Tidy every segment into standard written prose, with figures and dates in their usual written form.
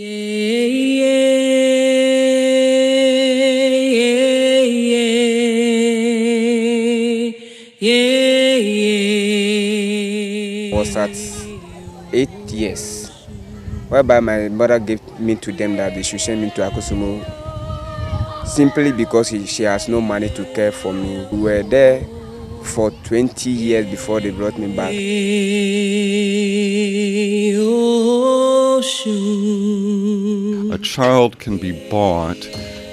Was at 8 years, whereby my mother gave me to them that they should send me to Akusumo simply because she has no money to care for me. We were there for 20 years before they brought me back. A child can be bought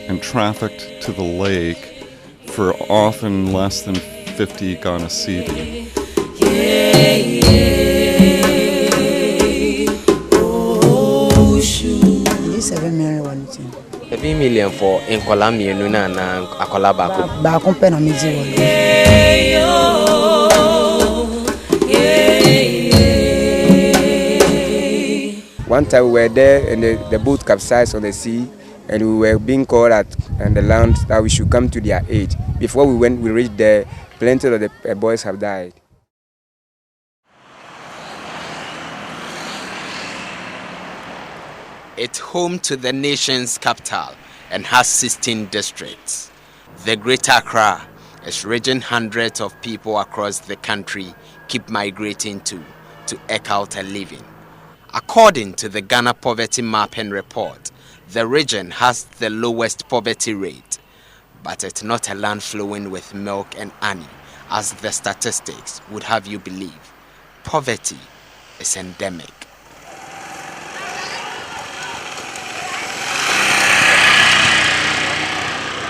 and trafficked to the lake for often less than 50 Ghana cedi. $7 million for Nkola mienu na akola bako. Bako pe na miji won. One time we were there and the boat capsized on the sea, and we were being called at the land that we should come to their aid. Before we reached there, plenty of the boys have died. It's home to the nation's capital and has 16 districts. The Greater Accra is region hundreds of people across the country keep migrating to eke out a living. According to the Ghana Poverty Mapping Report, the region has the lowest poverty rate, but it's not a land flowing with milk and honey, as the statistics would have you believe. Poverty is endemic.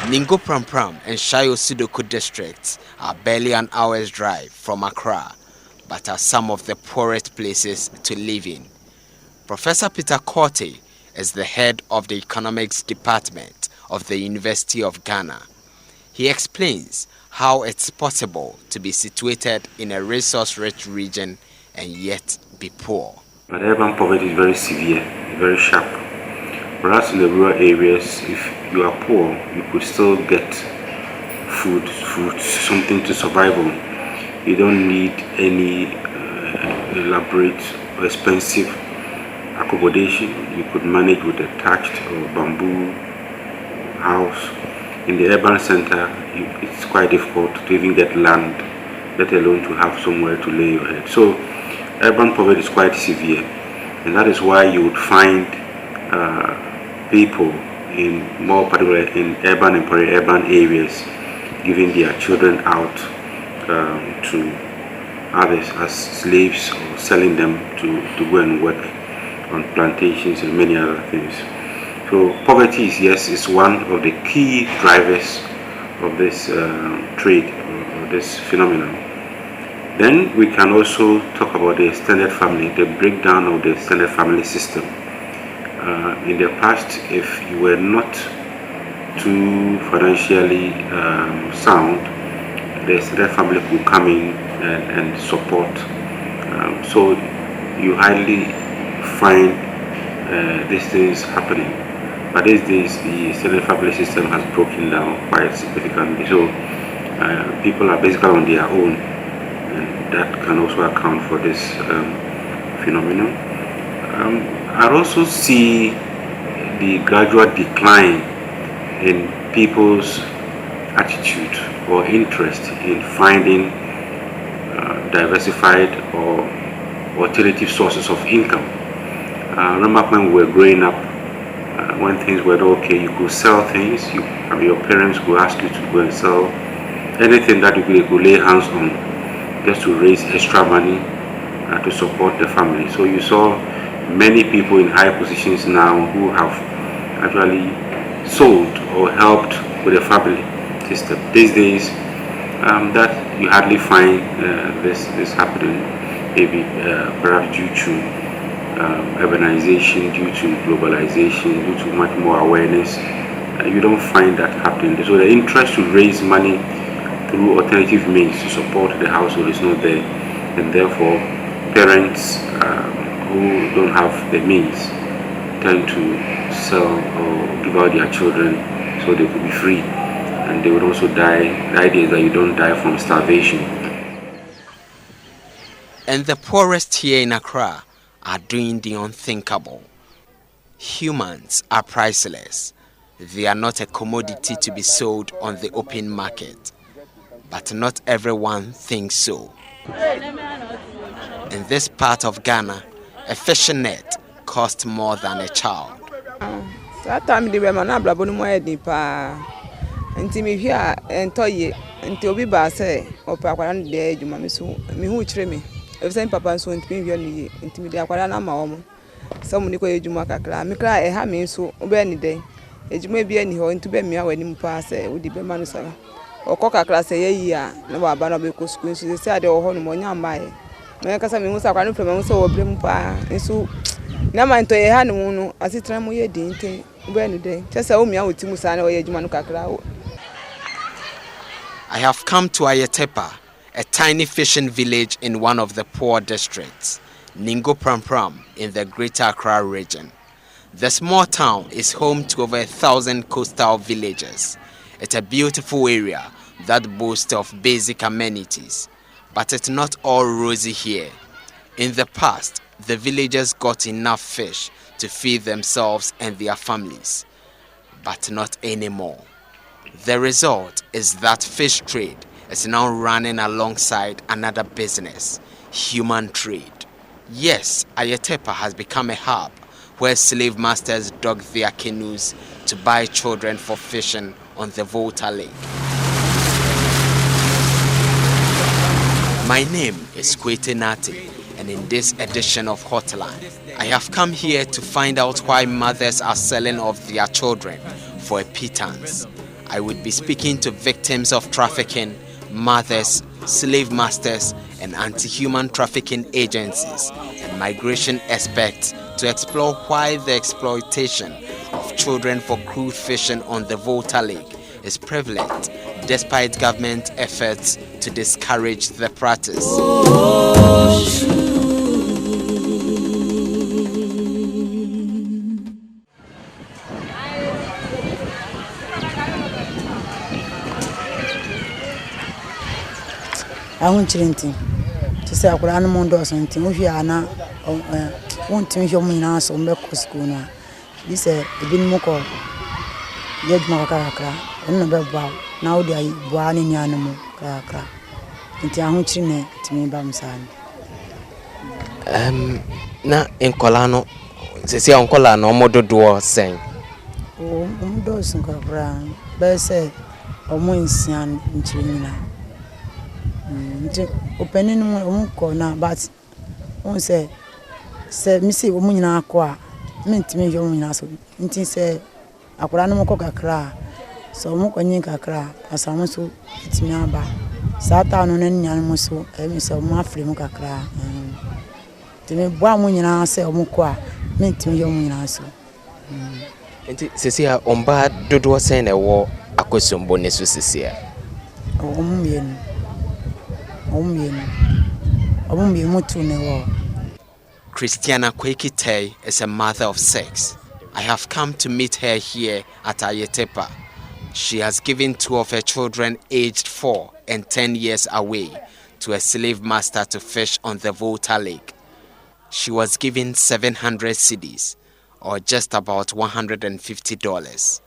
Ningo Pram and Shayo Sudoku districts are barely an hour's drive from Accra, but are some of the poorest places to live in. Professor Peter Kwetey is the head of the economics department of the University of Ghana. He explains how it's possible to be situated in a resource-rich region and yet be poor. But urban poverty is very severe, very sharp. Whereas in the rural areas, if you are poor, you could still get food, something to survive on. You don't need any elaborate or expensive accommodation. You could manage with a thatched or bamboo house. In the urban center, it's quite difficult to even get land, let alone to have somewhere to lay your head. So urban poverty is quite severe, and that is why you would find people in more particularly in urban and peri-urban areas giving their children out to others as slaves, or selling them to go and work on plantations and many other things. So poverty is one of the key drivers of this trade or this phenomenon. Then we can also talk about the extended family, the breakdown of the extended family system. In the past, if you were not too financially sound, the extended family could come in and support. So you hardly find these things happening. But these days, the extended family system has broken down quite significantly. So people are basically on their own, and that can also account for this phenomenon. I also see the gradual decline in people's attitude or interest in finding diversified or alternative sources of income. I remember when we were growing up, when things were okay, you could sell things. Your parents would ask you to go and sell anything that you could lay hands on, just to raise extra money to support the family. So you saw many people in high positions now who have actually sold or helped with the family system. These days, that you hardly find this happening, maybe perhaps due to urbanization, due to globalization, due to much more awareness. You don't find that happening. So the interest to raise money through alternative means to support the household is not there, and therefore parents who don't have the means tend to sell or give out their children so they could be free, and they would also die. The idea is that you don't die from starvation. And the poorest here in Accra are doing the unthinkable. Humans are priceless. They are not a commodity to be sold on the open market. But not everyone thinks so. In this part of Ghana, a fishing net costs more than a child. That time the woman na blabo no mo edi pa. Nti me hwi a entoye. Nti obi ba say opa akwara no de adwuma me so me hu kire me. Efisen papa so nti me hwi no ye. Nti me de akwara na ma wo mo. So mo ni ko adwuma kakra. Me kra e ha me so oba ni den. Adwuma bi ani ho nti be me awani mu pa say odi be ma no sara. Okọ kakra say yeyi a na ba ba na be ko school so say ade wo ho no mo nya mbae. Me kasa me hu sa akwara no pema so wo bre mu pa. Nso na man to ye ha no no asitra mo ye din tin oba ni den. Chesa o mi awoti mu sa na wo ye adwuma no kakra. I have come to Ayetepa, a tiny fishing village in one of the poor districts, Ningo Prampram, in the Greater Accra region. The small town is home to over 1,000 coastal villages. It's a beautiful area that boasts of basic amenities, but it's not all rosy here. In the past, the villagers got enough fish to feed themselves and their families, but not anymore. The result is that fish trade is now running alongside another business, human trade. Yes, Ayetepa has become a hub where slave masters dock their canoes to buy children for fishing on the Volta Lake. My name is Kwetey Nartey, and in this edition of Hotline, I have come here to find out why mothers are selling off their children for a pittance. I would be speaking to victims of trafficking, mothers, slave masters, and anti-human trafficking agencies and migration experts to explore why the exploitation of children for crude fishing on the Volta Lake is prevalent despite government efforts to discourage the practice. I won't chilling to say I could animal or something. If you are not, won't change your meaning so make school now. This a bit more called Yet Macacra, and no bow. Now they are born in animal cracker. Into a hunching to me, Bamsan. Na in Colano, they say Uncle no modo door saying. Oh, those in Cobra, but say, or more in Sian in China. Opening one corner, but one say, Missy Omina qua, meant to me your minaso. Inti say, I could animal coca cra, so Mokonika cra, as I want to eat me about. Satan on any animal so, I miss a muffly moca cra. To me, one woman I say, Omqua, meant to me your minaso. Cecilia, on bad Dodo saying a war, a question bonus with Cecilia. Christiana Kwetey is a mother of 6. I have come to meet her here at Ayetepa. She has given 2 of her children aged 4 and 10 years away to a slave master to fish on the Volta Lake. She was given 700 cedis, or just about $150.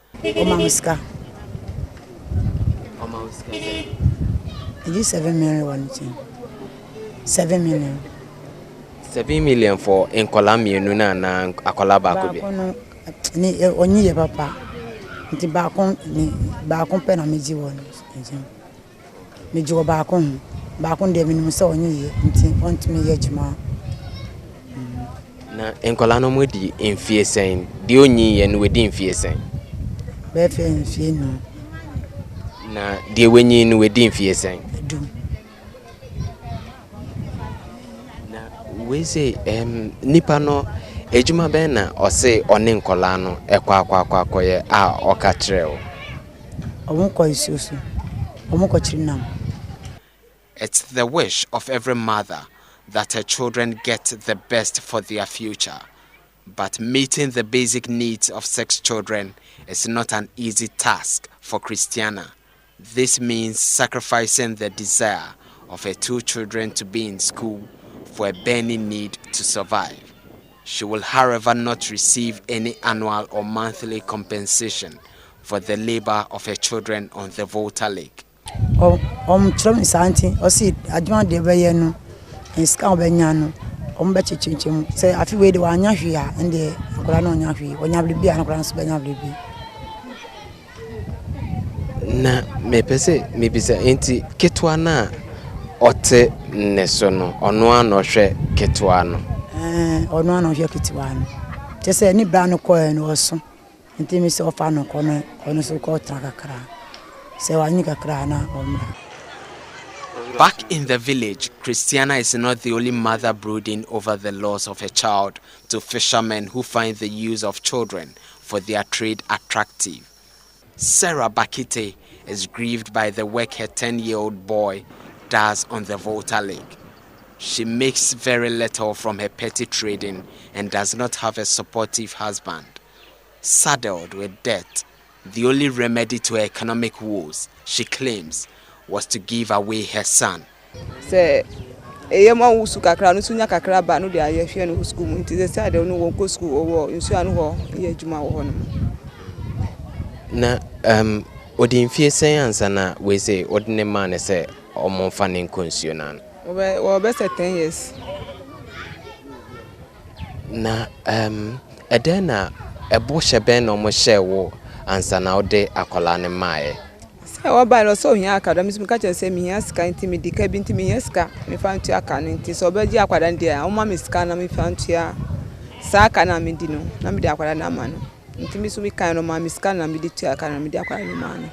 It is 7 million. 7 million. 7 million for Nkolami Nuna na Akolaba Kobe. Ni onyi ye papa. Nti ba kon pe na meji won. Meji wo ba kon de minimum se onyi ye nti ontumi ye juma. Na Nkolano mo di enfie sen. Di onyi ye no we di enfie sen. Be fe enfie no. Na di wenyi no we di enfie sen. We say nipa no ejuma ben na o say one nkola no ekwa ye a o ka kire o isusu omko chirinam. It's the wish of every mother that her children get the best for their future, but meeting the basic needs of 6 children is not an easy task for Christiana. This means sacrificing the desire of her 2 children to be in school for a burning need to survive. She will, however, not receive any annual or monthly compensation for the labor of her children on the Volta Lake. Trum Santi, or see, I don't de Bayano, and Scalbaniano, Betchim, say, I feel the one Yahia and the Grano Yahi, when you be an Grants Benabli. Na maybe say ain't Ketwana ote nesono onwa no hwe Ketwano. Ono no hwe Ketwano. Just say ni bra no koe no so. Nti mi se ofa no kono ono so ko takakra. Se wani kakra na omra. Back in the village, Christiana is not the only mother brooding over the loss of her child to fishermen who find the use of children for their trade attractive. Sarah Bakite is grieved by the work her 10-year-old boy does on the Volta Lake. She makes very little from her petty trading and does not have a supportive husband. Saddled with debt, the only remedy to her economic woes, she claims, was to give away her son. Say, Eyama Usu Kakra, no sooner Kakra, but no, they are here no school. It is a side of no go school or you see, I know, here, Juma. Na odi mfie science na we say ordinary man say omo fanning consunan. Well, best 10 years. Na edena ebo shebe no mo share wo ansa na ode akola ne mae. Say what by no so here academy me catch say me here ska nti me dika bi nti me here ska me fan to aka nti so be gi akwada ndia o ma me ska na me fan to ya sa aka na me di no na me di akwada na ma no. Ntimi so mi kan no ma miska na mi di tu aka na mi di akwara ni ma no.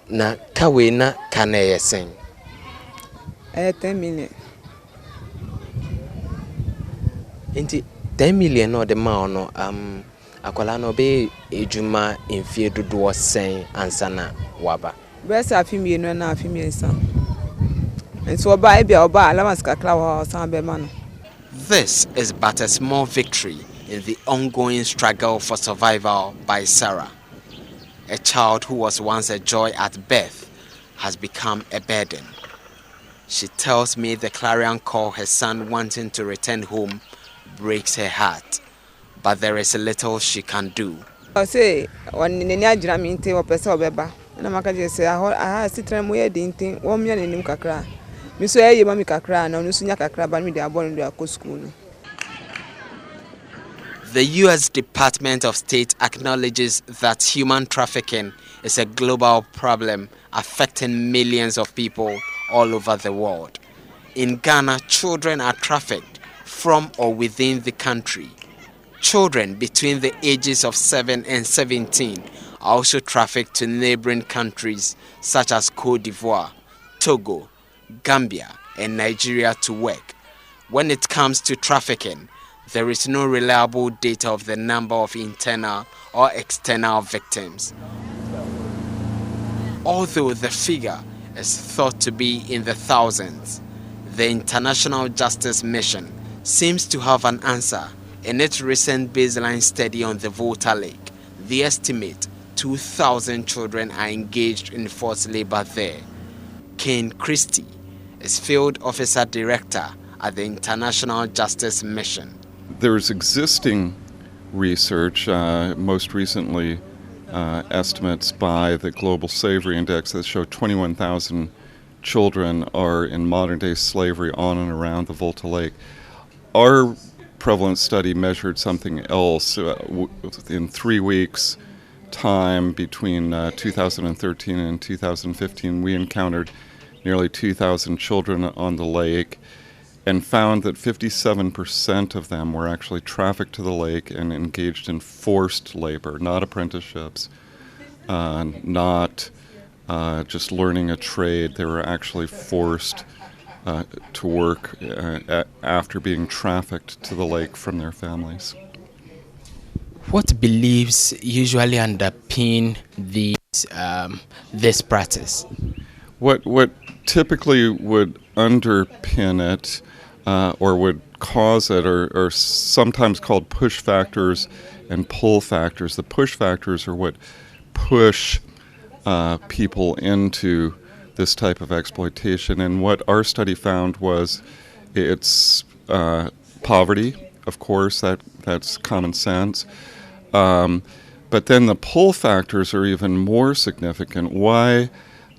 Na kawe na kana yesen. 10 million. Enti 10 million no de ma no akwala no be ejuma enfie dodo sen ansana waba. Best afi mi no na afi mi nsa. Nso oba e bia oba allowance kakra wa san be ma no. This is but a small victory in the ongoing struggle for survival by Sarah. A child who was once a joy at birth has become a burden. She tells me the clarion call her son wanting to return home breaks her heart, but there is little she can do. I say, when nene ajira mi nte wo pese obeba. Na maka je say aha sitran mo ye di nte wo mya nenim kakra. Mi so ye ma mi kakra na onu sunya kakra ba mi de abon do akọ school no. The U.S. Department of State acknowledges that human trafficking is a global problem affecting millions of people all over the world. In Ghana, children are trafficked from or within the country. Children between the ages of 7 and 17 are also trafficked to neighboring countries such as Côte d'Ivoire, Togo, Gambia, and Nigeria to work. When it comes to trafficking, there is no reliable data of the number of internal or external victims. Although the figure is thought to be in the thousands, the International Justice Mission seems to have an answer. In its recent baseline study on the Volta Lake, they estimate 2,000 children are engaged in forced labor there. Kane Christie is Field Officer Director at the International Justice Mission. There's existing research, most recently estimates by the Global Slavery Index that show 21,000 children are in modern-day slavery on and around the Volta Lake. Our prevalence study measured something else. In 3 weeks' time between 2013 and 2015, we encountered nearly 2,000 children on the lake and found that 57% of them were actually trafficked to the lake and engaged in forced labor, not apprenticeships, not just learning a trade. They were actually forced to work after being trafficked to the lake from their families. What beliefs usually underpin this practice? What typically would underpin it or would cause it are sometimes called push factors and pull factors. The push factors are what push people into this type of exploitation, and what our study found was it's poverty of course, that's common sense. But then the pull factors are even more significant. Why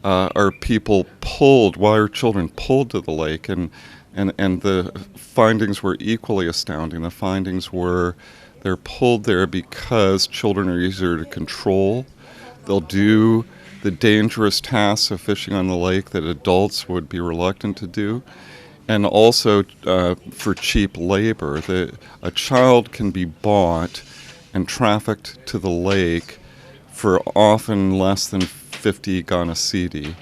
are people pulled? Why are children pulled to the lake? And the findings were equally astounding. The findings were they're pulled there because children are easier to control. They'll do the dangerous tasks of fishing on the lake that adults would be reluctant to do. And also for cheap labor. A child can be bought and trafficked to the lake for often less than 50 Ghana cedi.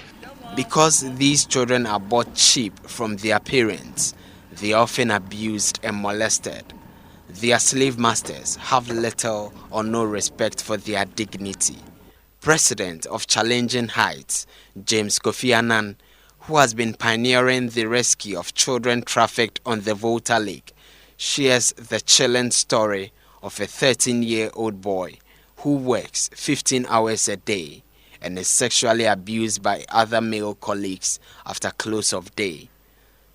Because these children are bought cheap from their parents, they are often abused and molested. Their slave masters have little or no respect for their dignity. President of Challenging Heights, James Kofi Annan, who has been pioneering the rescue of children trafficked on the Volta Lake, shares the chilling story of a 13-year-old boy who works 15 hours a day and is sexually abused by other male colleagues after close of day.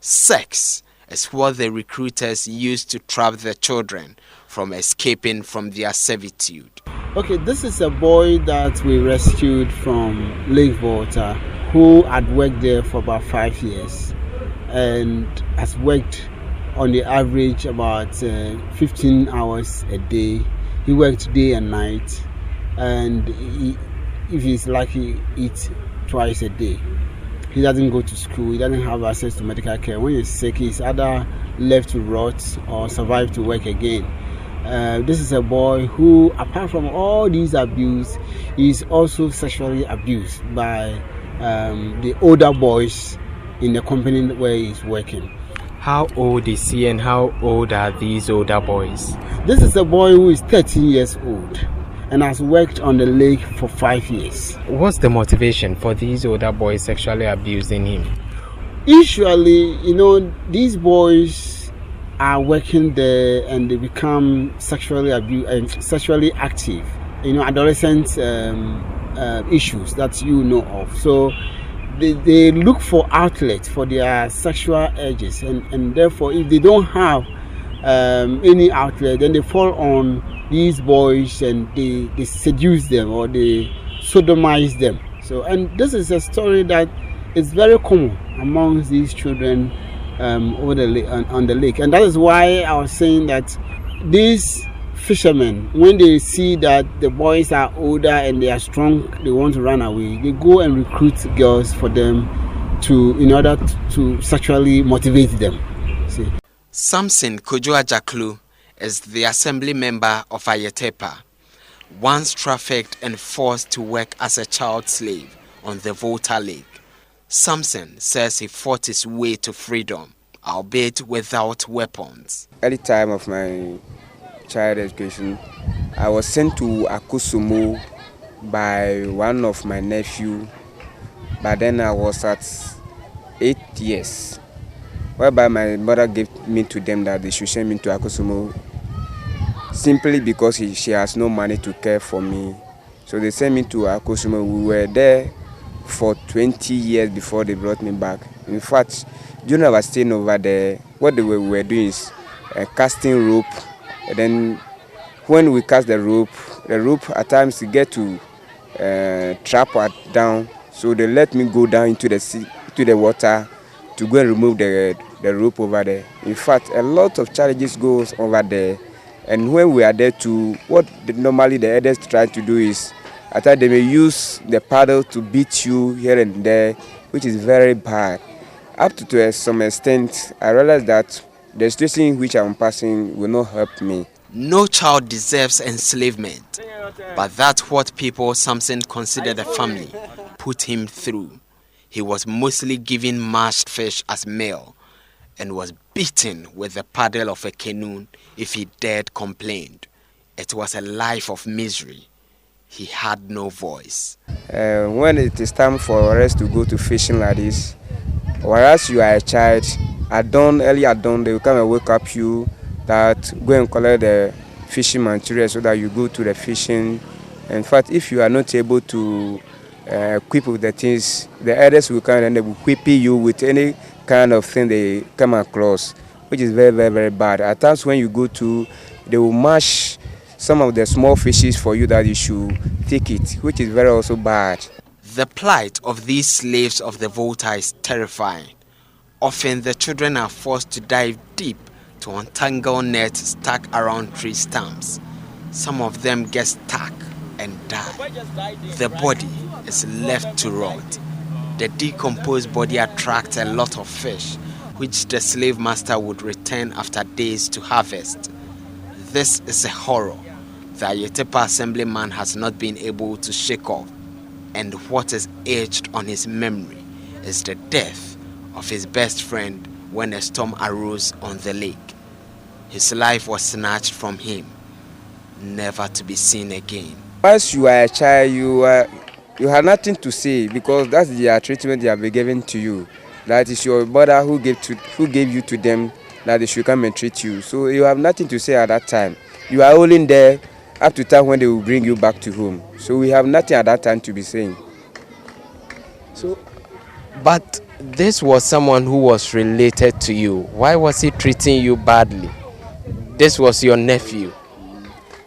Sex is what the recruiters use to trap the children from escaping from their servitude. Okay, this is a boy that we rescued from Lake Volta who had worked there for about 5 years and has worked on the average about 15 hours a day. He worked day and night, and if he's lucky, eats twice a day. He doesn't go to school, he doesn't have access to medical care. When he's sick, he's either left to rot or survive to work again. This is a boy who, apart from all these abuse, is also sexually abused by the older boys in the company where he's working. How old is he and how old are these older boys? This is a boy who is 13 years old and has worked on the lake for 5 years. What's the motivation for these older boys sexually abusing him? Usually, these boys are working there and they become sexually active. Adolescent issues that you know of. So they look for outlets for their sexual urges, and therefore, if they don't have any outlet, then they fall on these boys and they seduce them or they sodomize them. So, and this is a story that is very common amongst these children over on the lake, and that is why I was saying that these fishermen, when they see that the boys are older and they are strong, they want to run away, they go and recruit girls for them in order to sexually motivate them. See? Samson Kojo Ajaklu is the assembly member of Ayetepa, once trafficked and forced to work as a child slave on the Volta Lake. Samson says he fought his way to freedom, albeit without weapons. Early time of my child education, I was sent to Akusumu by one of my nephew, but then I was at 8 years, whereby my mother gave me to them that they should send me to Akusumu simply because she has no money to care for me. So they sent me to Akusumu. We were there for 20 years before they brought me back. In fact, during our staying over there, what we were doing is casting rope. And then when we cast the rope at times to get to trap us down. So they let me go down into the sea, to the water, to go and remove the rope over there. In fact, a lot of challenges goes over there. And when we are there too, what normally the elders try to do is, I thought they may use the paddle to beat you here and there, which is very bad. Up to some extent, I realized that the situation in which I'm passing will not help me. No child deserves enslavement, but that's what people Samson considered a family put him through. He was mostly given mashed fish as meal and was beaten with the paddle of a canoe if he dared complain. It was a life of misery. He had no voice. When it is time for us to go to fishing like this, whereas you are a child, early at dawn, they will come and wake up you that go and collect the fishing material so that you go to the fishing. In fact, if you are not able to equip with the things, the elders will come and they will whip you with any kind of thing they come across, which is very, very, very bad. At times when you go to, they will mash some of the small fishes for you that you should take it, which is very also bad. The plight of these slaves of the Volta is terrifying. Often the children are forced to dive deep to untangle nets stuck around tree stumps. Some of them get stuck and die. The body is left to rot. The decomposed body attracts a lot of fish, which the slave master would return after days to harvest. This is a horror the Ayetepa assemblyman has not been able to shake off, and what is etched on his memory is the death of his best friend when a storm arose on the lake. His life was snatched from him, never to be seen again. Once you are a child, you have nothing to say, because that's the treatment they have been given to you. That is your mother who gave you to them, that they should come and treat you. So you have nothing to say at that time. You are only there up to time when they will bring you back to home. So we have nothing at that time to be saying. So, but this was someone who was related to you. Why was he treating you badly? This was your nephew.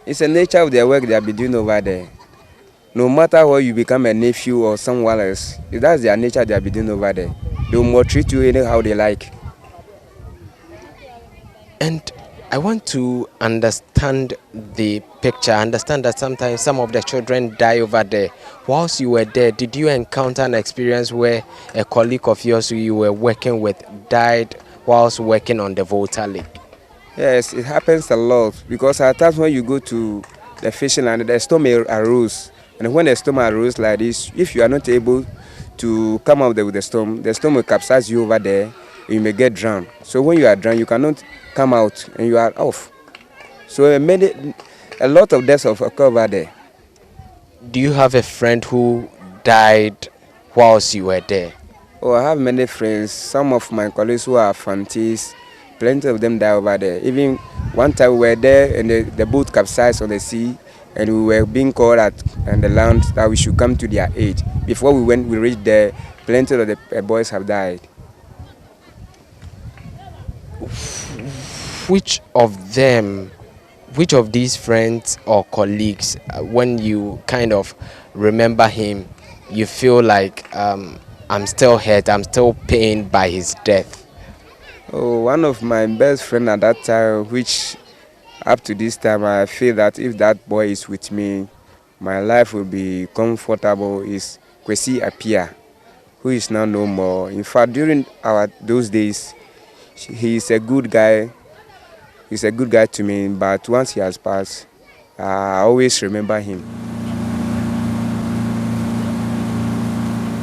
It's the nature of their work they have been doing over there. No matter what you become a nephew or someone else, that's their nature they have been doing over there. They will maltreat you anyhow they like. And I want to understand the picture. I understand that sometimes some of the children die over there. Whilst you were there, did you encounter an experience where a colleague of yours who you were working with died whilst working on the Volta Lake? Yes, it happens a lot, because at times when you go to the fishing land, the storm arose. And when the storm arose like this, if you are not able to come out there with the storm will capsize you over there, and you may get drowned. So when you are drowned, you cannot come out and you are off. So a lot of deaths occur over there. Do you have a friend who died whilst you were there? Oh, I have many friends. Some of my colleagues who are fancies, plenty of them die over there. Even one time we were there and the boat capsized on the sea, and we were being called on the land that we should come to their aid. Before we reached there, plenty of the boys have died. Which of these friends or colleagues, when you kind of remember him, you feel like I'm still hurt, I'm still pained by his death? Oh, one of my best friends at that time, which up to this time I feel that if that boy is with me, my life will be comfortable, is Kwetey Nartey, who is now no more. In fact, during those days, he is a good guy. He's a good guy to me, but once he has passed, I always remember him.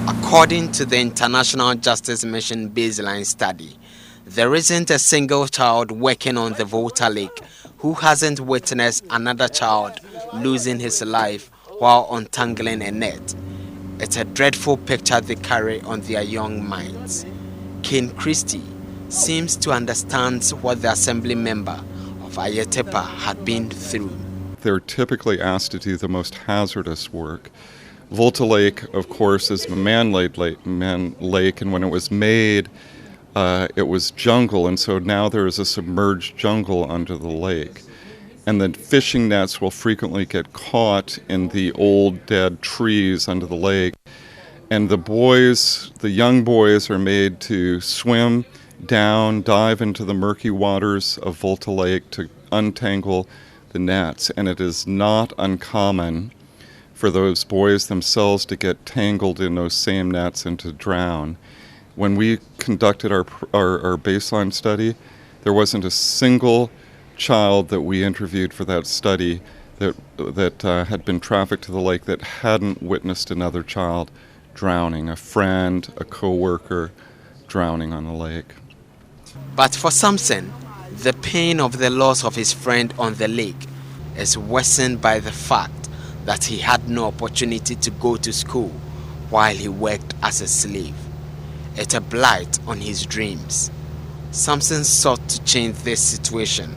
According to the International Justice Mission baseline study, there isn't a single child working on the Volta Lake who hasn't witnessed another child losing his life while untangling a net. It's a dreadful picture they carry on their young minds. King Christie seems to understand what the assembly member of Ayetepa had been through. They're typically asked to do the most hazardous work. Volta Lake, of course, is a man-made lake, and when it was made, it was jungle, and so now there is a submerged jungle under the lake. And the fishing nets will frequently get caught in the old dead trees under the lake. And the young boys are made to swim down, dive into the murky waters of Volta Lake to untangle the nets. And it is not uncommon for those boys themselves to get tangled in those same nets and to drown. When we conducted our baseline study, there wasn't a single child that we interviewed for that study that had been trafficked to the lake that hadn't witnessed another child drowning, a friend, a co-worker drowning on the lake. But for Samson, the pain of the loss of his friend on the lake is worsened by the fact that he had no opportunity to go to school while he worked as a slave. It's a blight on his dreams. Samson sought to change this situation.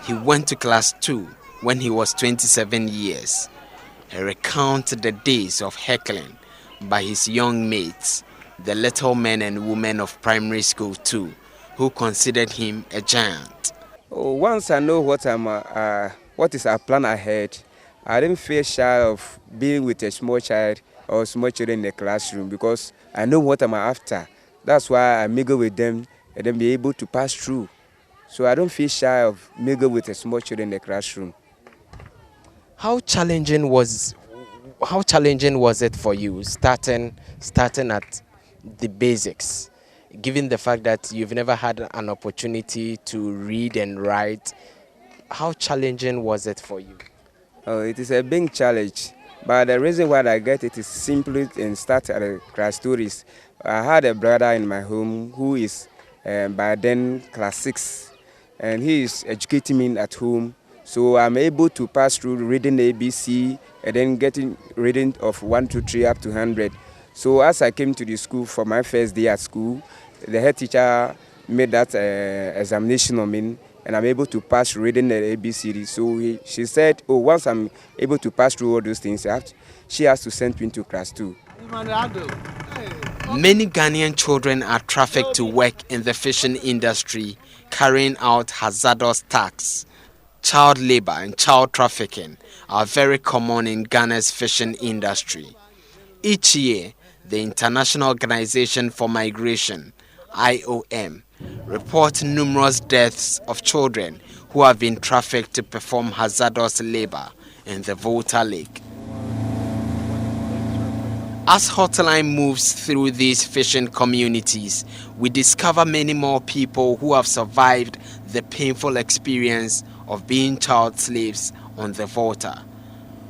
He went to class 2 when he was 27 years. He recounted the days of heckling by his young mates the little men and women of primary school too, who considered him a giant. Oh, once I know what is our plan ahead, I didn't feel shy of being with a small child or small children in the classroom because I know what I'm after. That's why I mingle with them and then be able to pass through. So I don't feel shy of mingle with a small children in the classroom. How challenging was it for you starting at the basics, given the fact that you've never had an opportunity to read and write? How challenging was it for you? Oh, it is a big challenge, but the reason why I get it is simply in start at the class stories. I had a brother in my home who is by then class 6, and he is educating me at home. So I'm able to pass through reading ABC and then getting reading of 1, 2, 3 up to 100. So as I came to the school for my first day at school, the head teacher made that examination on me, and I'm able to pass reading the ABCD. So she said, oh, once I'm able to pass through all those things, she has to send me to class 2. Many Ghanaian children are trafficked to work in the fishing industry, carrying out hazardous tasks. Child labor and child trafficking are very common in Ghana's fishing industry. Each year, the International Organization for Migration, IOM, reports numerous deaths of children who have been trafficked to perform hazardous labor in the Volta Lake. As Hotline moves through these fishing communities, we discover many more people who have survived the painful experience of being child slaves on the Volta.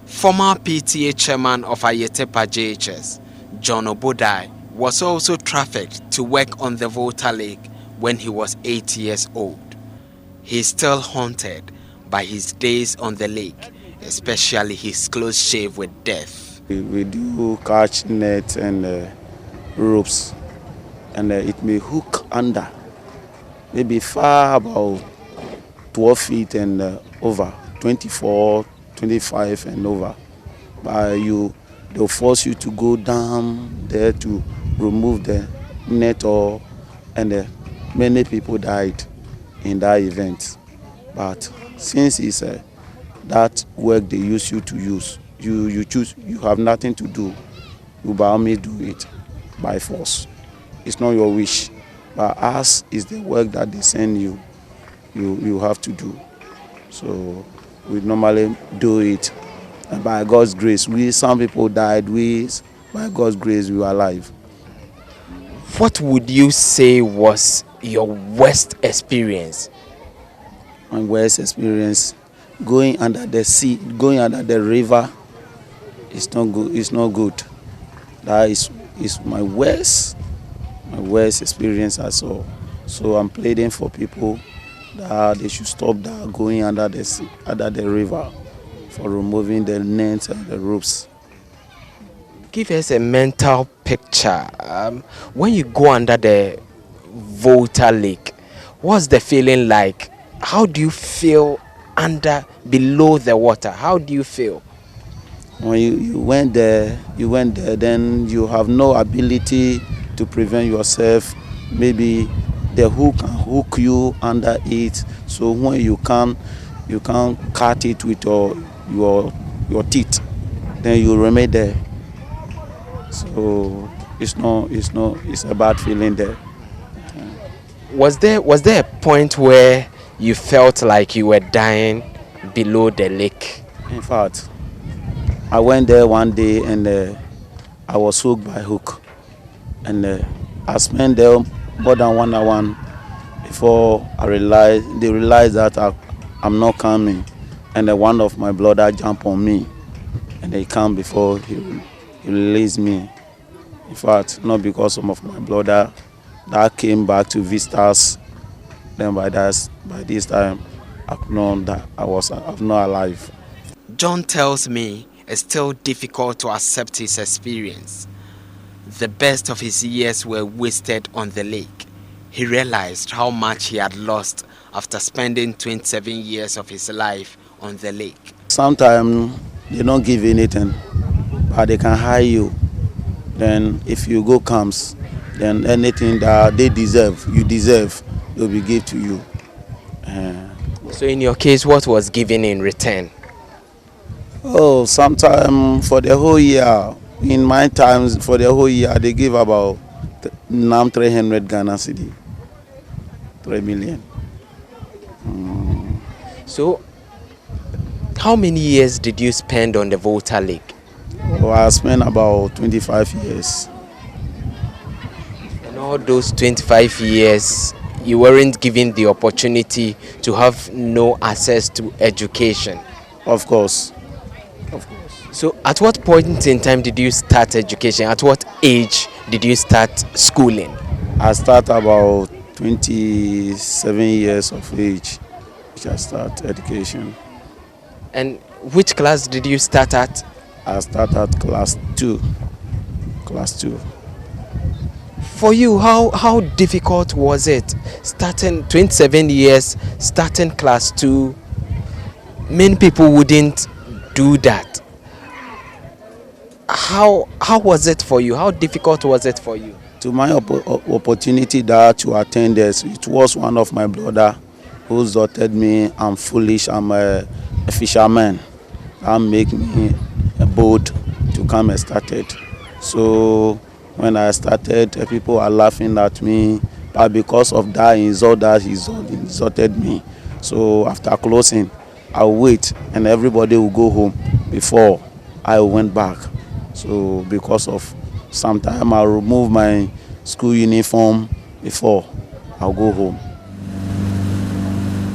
Former PTA chairman of Ayetepa JHS, John Obodai, was also trafficked to work on the Volta Lake when he was 8 years old. He is still haunted by his days on the lake, especially his close shave with death. We do catch nets and ropes, and it may hook under, maybe far about 12 feet and over, 24, 25 and over. But they'll force you to go down there to remove the net, and many people died in that event. But since it's that work they use you to use, you choose, you have nothing to do. You by me do it by force. It's not your wish, but as is the work that they send you, you have to do. So we normally do it, and by God's grace, some people died. By God's grace, we are alive. What would you say was your worst experience? My worst experience, going under the sea, going under the river, it's not good. It's not good. That is my worst experience I saw. So I'm pleading for people that they should stop that going under the sea, under the river, for removing the nets and the ropes. Give us a mental picture. When you go under the Volta Lake, what's the feeling like? How do you feel below the water? How do you feel? When you went there, then you have no ability to prevent yourself. Maybe the hook can hook you under it. So when you can't cut it with your teeth, then you remain there. So it's a bad feeling there. Was there a point where you felt like you were dying below the lake? In fact, I went there one day and I was hooked by hook, and I spent there more than 1 hour before they realized that I'm not coming, and one of my brother jumped on me, and they come before he released me. In fact, not because some of my brother that came back to visit us. Then by this time, I've known that I'm not alive. John tells me it's still difficult to accept his experience. The best of his years were wasted on the lake. He realized how much he had lost after spending 27 years of his life on the lake. Sometimes they don't give you anything, but they can hire you. Then if you go camps, Then anything that they deserve, you deserve, they'll be give to you. So in your case, what was given in return? Oh, sometime for the whole year. In my times, for the whole year, they give about now 300 Ghana cedi, 3 million. So, how many years did you spend on the Volta Lake? Oh, I spent about 25 years. In all those 25 years, you weren't given the opportunity to have no access to education. Of course. So at what point in time did you start education? At what age did you start schooling? I start about 27 years of age, which I start education. And which class did you start at? I start at class 2. Class 2. For you, how difficult was it starting 27 years, starting class 2? Many people wouldn't do that. How was it for you? How difficult was it for you? To my opportunity that to attend this, it was one of my brother who exhorted me. I'm foolish, I'm a fisherman. That make me bold to come and started. So when I started, people are laughing at me, but because of that insult that he insulted me. So after closing, I'll wait and everybody will go home before I went back. So because of some time, I'll remove my school uniform before I'll go home.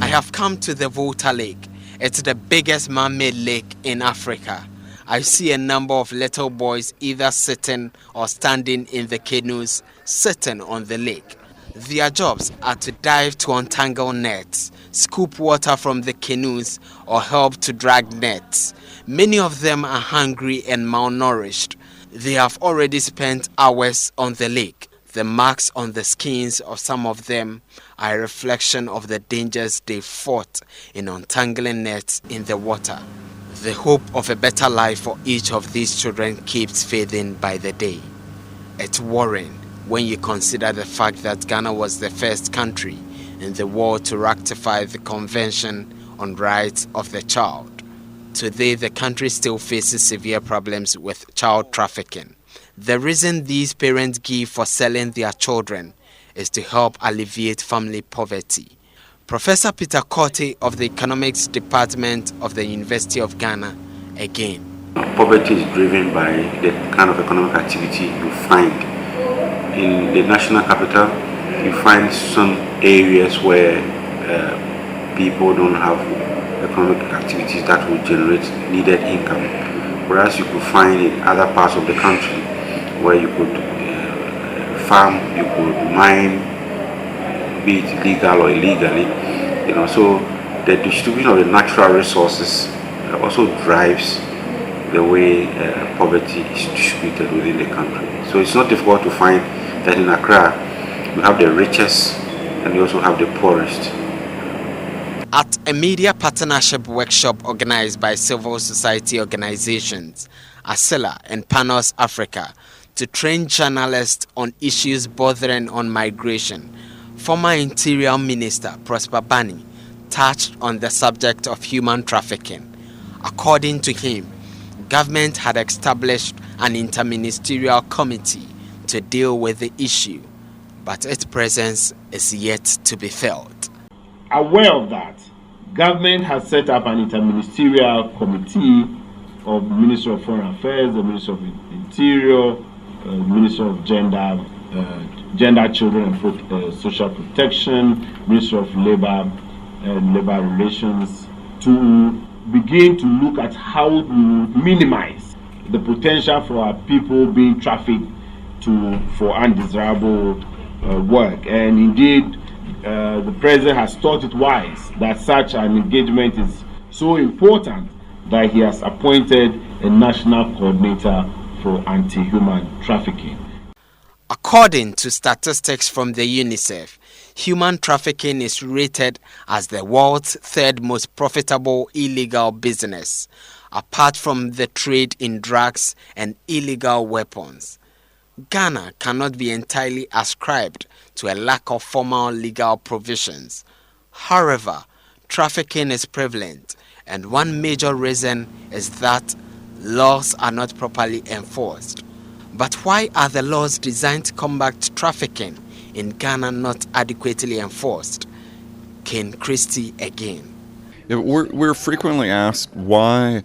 I have come to the Volta Lake. It's the biggest man-made lake in Africa. I see a number of little boys either sitting or standing in the canoes, sitting on the lake. Their jobs are to dive to untangle nets, scoop water from the canoes, or help to drag nets. Many of them are hungry and malnourished. They have already spent hours on the lake. The marks on the skins of some of them are a reflection of the dangers they fought in untangling nets in the water. The hope of a better life for each of these children keeps fading by the day. It's worrying when you consider the fact that Ghana was the first country in the world to ratify the Convention on Rights of the Child. Today, the country still faces severe problems with child trafficking. The reason these parents give for selling their children is to help alleviate family poverty. Professor Peter Kwetey of the Economics Department of the University of Ghana again. Poverty is driven by the kind of economic activity you find. In the national capital, you find some areas where people don't have economic activities that will generate needed income. Whereas you could find in other parts of the country where you could farm, you could mine, be it legal or illegally. So the distribution of the natural resources also drives the way poverty is distributed within the country. So it's not difficult to find that in Accra you have the richest and you also have the poorest. At a media partnership workshop organized by civil society organizations, ASELA and Panos Africa, to train journalists on issues bordering on migration, former Interior Minister Prosper Bani touched on the subject of human trafficking. According to him, government had established an interministerial committee to deal with the issue, but its presence is yet to be felt. Aware of that, government has set up an interministerial committee of the Ministry of Foreign Affairs, the Ministry of Interior, Ministry of Gender, Children and Social Protection, Ministry of Labor and Labor Relations, to begin to look at how to minimize the potential for our people being trafficked for undesirable work. And indeed, the President has thought it wise that such an engagement is so important that he has appointed a national coordinator for anti-human trafficking. According to statistics from the UNICEF, human trafficking is rated as the world's third most profitable illegal business, apart from the trade in drugs and illegal weapons. Ghana cannot be entirely ascribed to a lack of formal legal provisions. However, trafficking is prevalent, and one major reason is that laws are not properly enforced. But why are the laws designed to combat trafficking in Ghana not adequately enforced? Ken Christie again. We're frequently asked why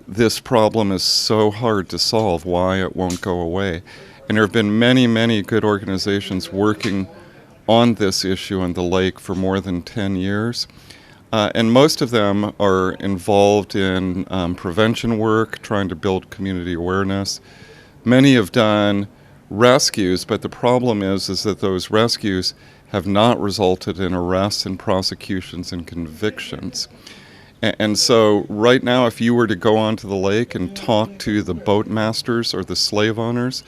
this problem is so hard to solve, why it won't go away. And there have been many, many good organizations working on this issue in the lake for more than 10 years. And most of them are involved in prevention work, trying to build community awareness. Many have done rescues, but the problem is that those rescues have not resulted in arrests and prosecutions and convictions. And so right now, if you were to go onto the lake and talk to the boat masters or the slave owners,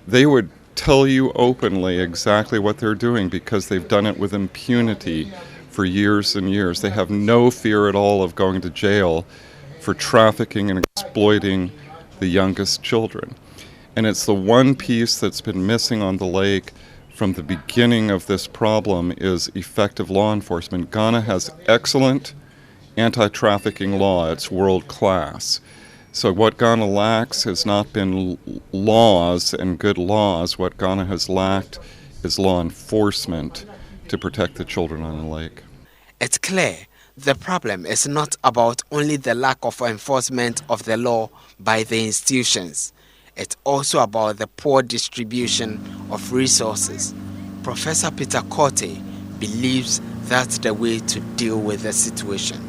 they would tell you openly exactly what they're doing because they've done it with impunity for years and years. They have no fear at all of going to jail for trafficking and exploiting the youngest children. And it's the one piece that's been missing on the lake from the beginning of this problem is effective law enforcement. Ghana has excellent anti-trafficking law. It's world class. So what Ghana lacks has not been laws and good laws. What Ghana has lacked is law enforcement to protect the children on the lake. It's clear the problem is not about only the lack of enforcement of the law by the institutions. It's also about the poor distribution of resources. Professor Peter Kwetey believes that's the way to deal with the situation.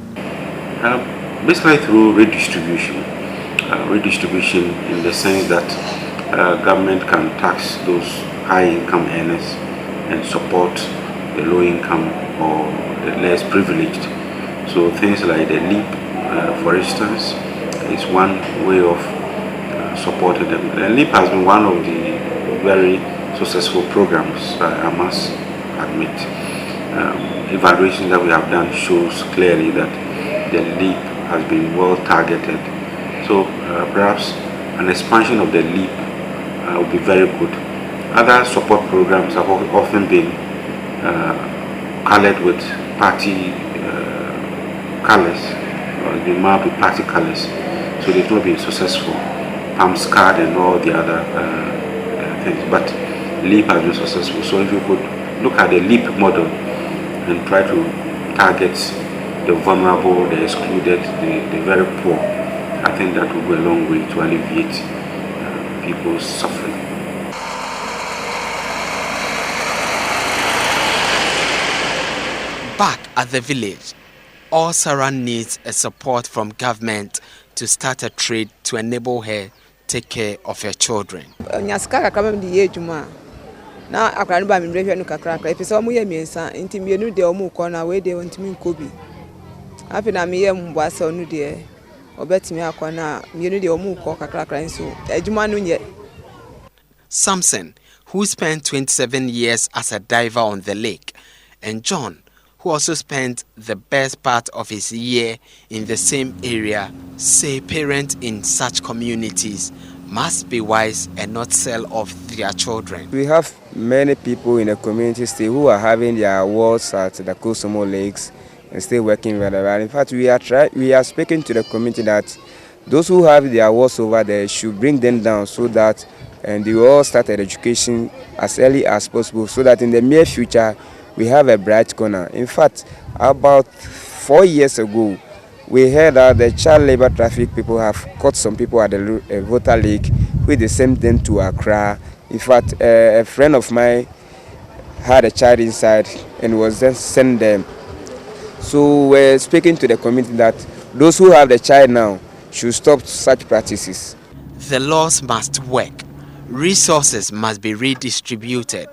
Basically through redistribution. Redistribution in the sense that government can tax those high-income earners and support the low-income or the less privileged. So things like the LEAP, for instance, is one way of supporting them. The LEAP has been one of the very successful programs, I must admit. Evaluation that we have done shows clearly that the LEAP has been well targeted. So perhaps an expansion of the LEAP would be very good. Other support programs have often been colored with party colors, or been marked with party colors, so they've not been successful. Palms card and all the other things, but LEAP has been successful. So if you could look at the LEAP model and try to target the vulnerable, the excluded, the very poor, I think that will go a long way to alleviate people's suffering. Back at the village, all Sarah needs is support from government to start a trade to enable her take care of her children. Na akra no ba me mrehwe no kakra kakra epese omo ye miensa nti mienu de omo ko na we de ontimi nkobi afi na me ye mbwasa onu de obetimi akona mienu de omo ko kakra kakra nso adwuma no nye. Samson, who spent 27 years as a diver on the lake, and John, who also spent the best part of his year in the same area, say parents in such communities must be wise and not sell off their children. We have many people in the community still who are having their awards at the Kosomo Lakes and still working very well. In fact, we are speaking to the community that those who have their awards over there should bring them down so that they will all start their education as early as possible so that in the near future we have a bright corner. In fact, about 4 years ago, we heard that the child labor traffic people have caught some people at the Volta Lake with the same thing to Accra. In fact, a friend of mine had a child inside and was then sent them. So we're speaking to the community that those who have the child now should stop such practices. The laws must work. Resources must be redistributed.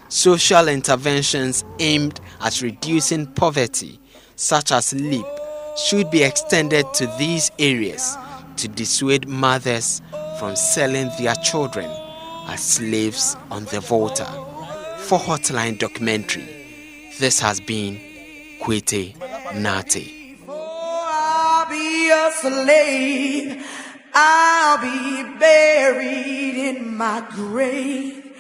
Social interventions aimed at reducing poverty, such as LEAP, should be extended to these areas to dissuade mothers from selling their children as slaves on the Volta. For Hotline Documentary, this has been Kwetey Nartey. I'll be buried in my grave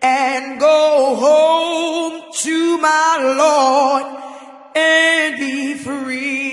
and go home to my Lord and be free.